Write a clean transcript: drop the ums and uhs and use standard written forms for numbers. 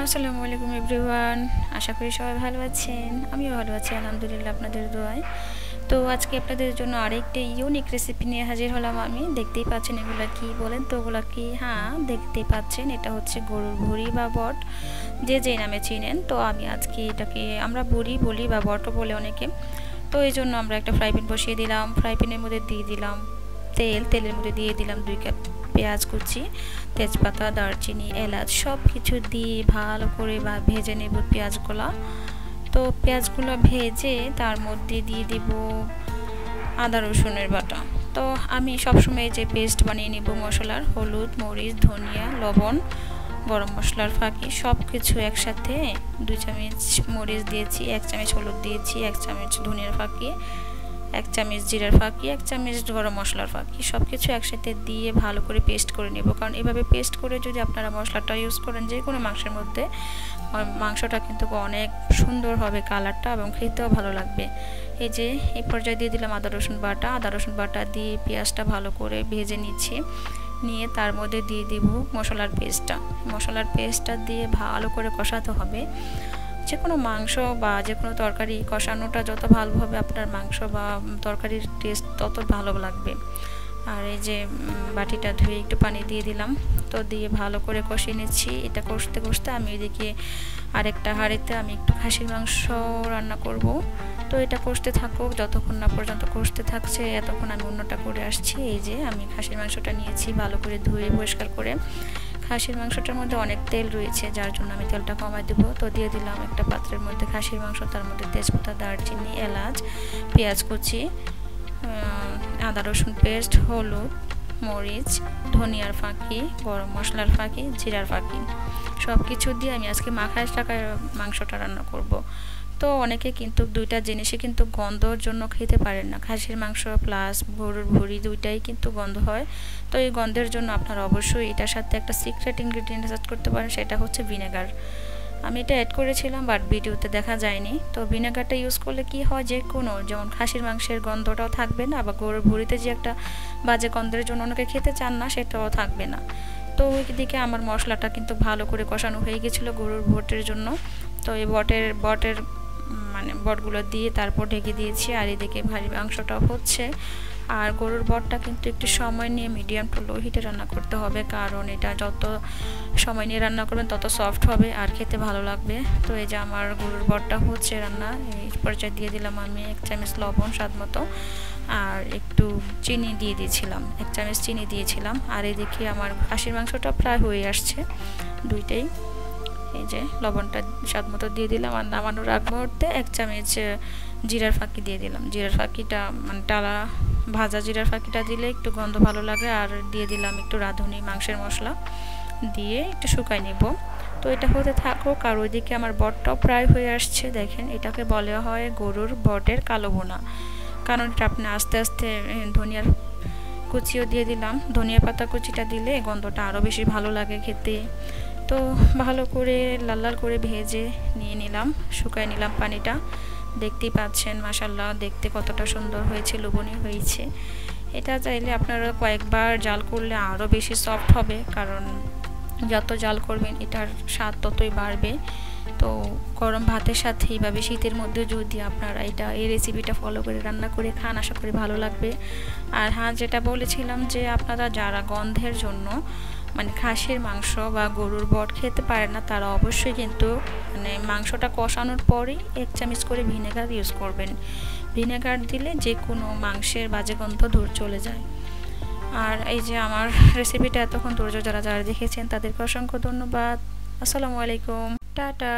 আসসালামু আলাইকুম এভরিওয়ান, আশা করি সবাই ভালো আছেন। আমিও ভালো আছি আলহামদুলিল্লাহ, আপনাদের দোয়ায়। তো আজকে আপনাদের জন্য আরেকটি ইউনিক রেসিপি নিয়ে হাজির হলাম আমি। দেখতেই পাচ্ছেন এগুলো কি বলেন তো, ওগুলো কি? হ্যাঁ, দেখতেই পাচ্ছেন এটা হচ্ছে গরুর ভুঁড়ি বা বট, যে যেই নামে চিনেন। তো আমি আজকে এটাকে আমরা ভুঁড়ি বলি বা বটও বলে অনেকে। তো এই জন্য আমরা একটা ফ্রাই প্যান বসিয়ে দিলাম। ফ্রাই প্যানের মধ্যে দিয়ে দিলাম তেলের মধ্যে দিয়ে দিলাম 2 কাপ পেঁয়াজ কুচি, তেজপাতা, দারচিনি, এলাচ সব কিছু দিয়ে ভালো করে ভেজে নেব পেঁয়াজগুলো। তো পেঁয়াজগুলো ভেজে তার মধ্যে দিয়ে দিব আদা রসুনের বাটা। তো আমি সবসময় যে পেস্ট বানিয়ে নেব মশলার, হলুদ, মরিচ, ধনিয়া, লবণ, গরম মশলার ফাঁকি সব কিছু একসাথে 2 চামচ মরিচ দিয়েছি, 1 চামচ হলুদ দিয়েছি, 1 চামচ ধনিয়ার ফাঁকি, 1 চামচ জিরার ফাঁকি, 1 চামচ গরম মশলার ফাঁকি সব কিছু একসাথে দিয়ে ভালো করে পেস্ট করে নেব। কারণ এভাবে পেস্ট করে যদি আপনারা মশলাটা ইউজ করেন যে কোনো মাংসের মধ্যে, মাংসটা কিন্তু অনেক সুন্দর হবে কালারটা এবং খেতেও ভালো লাগবে। এই যে এই পর্যায়ে দিয়ে দিলাম আদা রসুন বাটা দিয়ে পেঁয়াজটা ভালো করে ভেজে নিচ্ছি। নিয়ে তার মধ্যে দিয়ে দিব মশলার পেস্টটা দিয়ে ভালো করে কষাতে হবে। যে কোনো মাংস বা যে কোনো তরকারি কষানোটা যত ভালো হবে আপনার মাংস বা তরকারির টেস্ট তত ভালো লাগবে। আর এই যে বাটিটা ধুয়ে একটু পানি দিয়ে দিলাম, তো দিয়ে ভালো করে কষিয়ে নিচ্ছি। এটা কষতে কষতে আমি এদিকে আরেকটা হাঁড়িতে আমি একটু খাসির মাংস রান্না করব। তো এটা কষতে থাকুক, যতক্ষণ না পর্যন্ত কষতে থাকছে এতক্ষণ আমি অন্যটা করে আসছি। এই যে আমি খাসির মাংসটা নিয়েছি ভালো করে ধুয়ে পরিষ্কার করে। খাসির মাংসটার মধ্যে অনেক তেল রয়েছে, যার জন্য আমি তেলটা কমাই দেবো। তো দিয়ে দিলাম একটা পাত্রের মধ্যে খাসির মাংস, তার মধ্যে তেজপাতা, দারচিনি, এলাচ, পেঁয়াজ কুচি, আদা রসুন পেস্ট, হলুদ, মরিচ, ধনিয়ার ফাঁকি, গরম মশলার ফাঁকি, জিরার ফাঁকি সব কিছু দিয়ে আমি আজকে মাখায় টাকায় মাংসটা রান্না করব। তো অনেকে কিন্তু দুইটা জিনিসই কিন্তু গন্ধর জন্য খেতে পারেন না। খাসির মাংস প্লাস গরুর ভুঁড়ি দুইটাই কিন্তু গন্ধ হয়। তো এই গন্ধের জন্য আপনারা অবশ্যই এটার সাথে একটা সিক্রেট ইনগ্রেডিয়েন্ট অ্যাড করতে পারেন, সেটা হচ্ছে ভিনেগার। আমি এটা অ্যাড করেছিলাম বাট ভিডিওতে দেখা যায়নি। তো ভিনেগারটা ইউজ করলে কি হয়, যে কোনো যেমন খাসির মাংসের গন্ধটাও থাকবে না, বা গরুর ভুঁড়িতে যে একটা বাজে গন্ধের জন্য অনেকে খেতে চান না সেটাও থাকবে না। তো ওইদিকে আমার মশলাটা কিন্তু ভালো করে কষানো হয়ে গেছিলো গরুর ভুঁড়ির জন্য। তো এই বটের বটগুলো দিয়ে তারপর ঢেকে দিয়েছি। আর এদিকে ভারী মাংসটাও হচ্ছে। আর গরুর বটটা কিন্তু একটু সময় নিয়ে মিডিয়াম টু লো হিটে রান্না করতে হবে, কারণ এটা যত সময় নিয়ে রান্না করবেন তত সফট হবে আর খেতে ভালো লাগবে। তো এই যে আমার গরুর বটটা হচ্ছে রান্না। এই পর্যায়ে দিয়ে দিলাম আমি 1 চামচ লবণ স্বাদ মতো, আর একটু চিনি দিয়ে দিয়েছিলাম, 1 চামচ চিনি দিয়েছিলাম। আর এদিকে আমার খাসির মাংসটা প্রায় হয়ে আসছে দুইটাই। এই যে লবণটা স্বাদ মতো দিয়ে দিলাম। আর নামানোর আগ মুহূর্তে 1 চামচ জিরার ফাঁকি দিয়ে দিলাম। জিরার ফাঁকিটা টালা ভাজা জিরার ফাঁকিটা দিলে একটু গন্ধ ভালো লাগে। আর দিয়ে দিলাম একটু রাঁধুনি মাংসের মশলা দিয়ে একটু শুকাই নেব। তো এটা হতে থাকুক। আর ওইদিকে আমার বটটাও প্রায় হয়ে আসছে। দেখেন এটাকে বলা হয় গরুর বটের কালো বোনা, কারণ এটা আপনি আস্তে আস্তে ধনিয়ার কুচিও দিয়ে দিলাম। ধনিয়া পাতা কুচিটা দিলে গন্ধটা আরও বেশি ভালো লাগে খেতে। তো ভালো করে লাল লাল করে ভেজে নিয়ে নিলাম, শুকাই নিলাম পানিটা। দেখতেই পাচ্ছেন মাশাআল্লাহ দেখতে কতটা সুন্দর হয়েছে, লোভনীয় হয়েছে। এটা চাইলে আপনারা কয়েকবার জাল করলে আরও বেশি সফট হবে, কারণ যত জাল করবেন এটার স্বাদ ততই বাড়বে। তো গরম ভাতের সাথে এইভাবে শীতের মধ্যে যদি আপনারা এই রেসিপিটা ফলো করে রান্না করে খান, আশা করি ভালো লাগবে। আর হ্যাঁ, যেটা বলেছিলাম যে আপনারা যারা গন্ধের জন্য খাসির মাংস বা গরুর বট খেতে পারে না, তারা অবশ্যই কিন্তু মাংসটা কষানোর পরেই 1 চামচ করে ভিনেগার ইউজ করবেন। ভিনেগার দিলে যে কোনো মাংসের বাজে গন্ধ দূর চলে যায়। আর এই যে আমার রেসিপিটা এতক্ষণ ধৈর্য যারা যারা দেখেছেন তাদেরকে অসংখ্য ধন্যবাদ। আসসালামু আলাইকুম, টাটা।